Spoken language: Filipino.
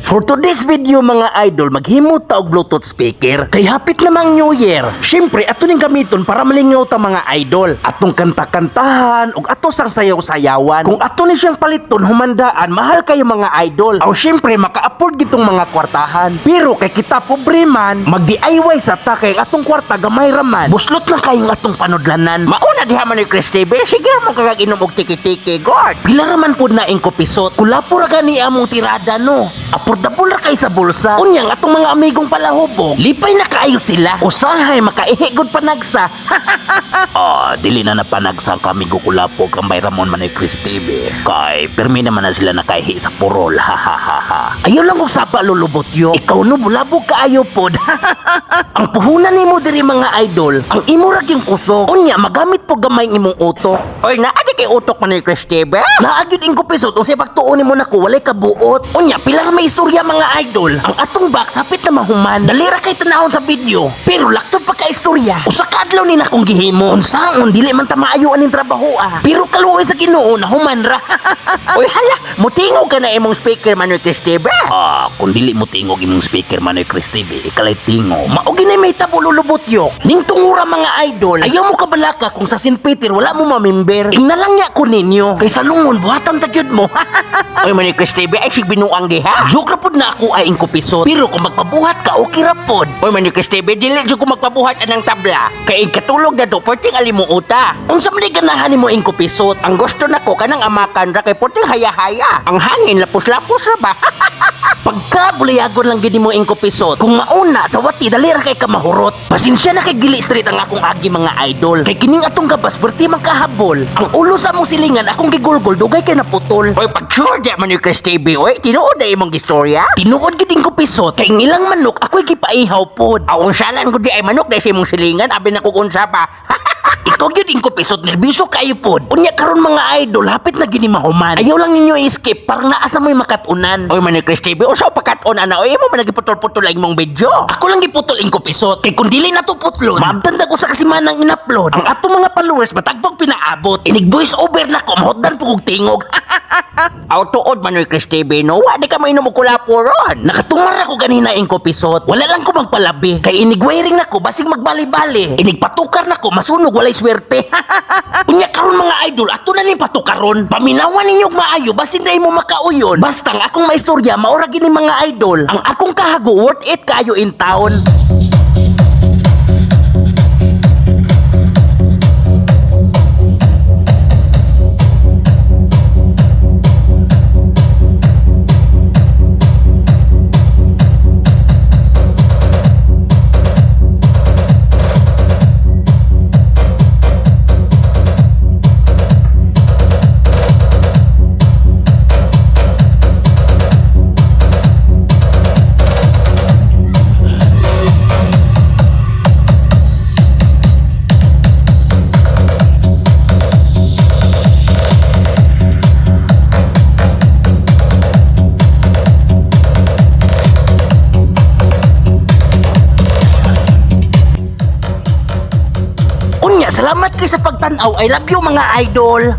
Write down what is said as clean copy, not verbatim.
For today's video mga idol, maghimot ta og Bluetooth speaker. Kay hapit namang New Year. Syempre, ato ning gamiton para malingaw ta mga idol. Atong kanta-kantahan ug ato sang sayaw-sayawan. Kung ato ni siyang paliton humandaan, mahal kayo mga idol. Aw syempre maka-afford gitong mga kwartahan. Pero kay kita pobre man, mag-DIY sa ta kay atong kwarta gamay raman. Buslot na kayong atong panudlanan. Mauna diha man ni Chris TV, sige mo kagaginom og tiki-tiki. God, pila raman pud na ingko pisot. Kulapo ra gani among tirada no. Affordable ra kay sa bulsa. Unyang atong mga amigong palahubog, lipay na kaayo sila. Usahay makaihigod panagsa. Dili na napanagsa kami gukulapo kang may Ramon man ni Chris TV. Kay permi naman na sila nakaihi sa purol. Ayaw lang kung sapa lulubot yo. Ikaw no bulabog kaayo pod. Ang puhunan nimo diri mga idol, ang imo ra gyung kusog. Unya magamit po gamay imong utok. Oy naadi kay utok man ni Chris TV. Naagid ingko pisot unsay pagtuon nimo nako walay kabuot. Unya pila may istorya mga idol. Ang atong box hapit na mahuman. Dalira kay tanahon sa video. Pero laktod pa ka istorya. Usa ka adlaw ni nakong gihimo. Unsaon dili man ta maayo aning trabaho Pero kaluoy sa Ginoo na human ra. Oy hala, mutingog ka na imong speaker man ni Chris TV. Kung dili mo tingog imong speaker man ni Chris TV, ikalay tingo. Mao gini may tabululubot yo. Ning tungura mga idol, ayaw mo kabalaka kung sa St. Peter wala mo mamember. Ingnalang ko ninyo. Kay sa lungon buhatan ta gyud mo. Oy man ni Chris TV ay sig binuang diha. Joke ra pod na ako ay ingko pisot. Pero kung magpabuhat ka, okay ra pod. Oy man ni Chris TV, dili jud ko magpabuhat anang tabla. Kay katulog na do, perting alimuota. Unsa man ganahan nimo ingko pisot? Ang gusto nako kanang amakan ra kay perting haya-haya. Ang hangin lapos-lapos ra ba? Pagka bulayagon lang gid mo ingko pisot. Kung mauna sa wati dali ra kay ka mahurot. Pasensya na kay gili street ang akong agi mga idol. Kay kining atong gabas perti magkahabol. Ang ulo sa among silingan akong gigulgol dugay kay naputol. Oy pag sure di man ni Chris TV, oy tinuod na imong istorya. Tinuod gid ingko pisot. Kay ilang manok ako'y gipaihaw pod. Awon salan gud di ay manok dahil sa imong silingan abi na kukunsa pa. Ikaw gyud ingko pisot, nerbiso kayo pod. Unya karon mga idol, hapit na gini mahuman. Ayaw lang ninyo i-skip parang naasa mo'y makatunan. Oy man ni Chris TV, usaw pagkatunan na oy mo man nagiputol-putol ang imong video. Ako lang giputol ingko pisot. Kay kun dili na to putlon, maabtanda ko sa kasimanang in-upload. Ang atong mga followers matagbog pinaabot. Inig voice over na ko, mahotdan pugog tingog. Aw tuod man ni Chris TV, no? Wa di ka mainom og kulapo ron. Nakatungar ako ganina ingko pisot. Wala lang ko magpalabi. Kay inig wiring na ko basig magbali-bali. Inig patukar na ko masunog walay swerte. Unya karon mga idol, ato na ning patukaron. Paminawan ninyo maayo basin na imo makauyon. Basta ang akong maistorya maura gini mga idol. Ang akong kahago worth it kayo in town. Salamat kay sa pagtanaw. I love you mga idol.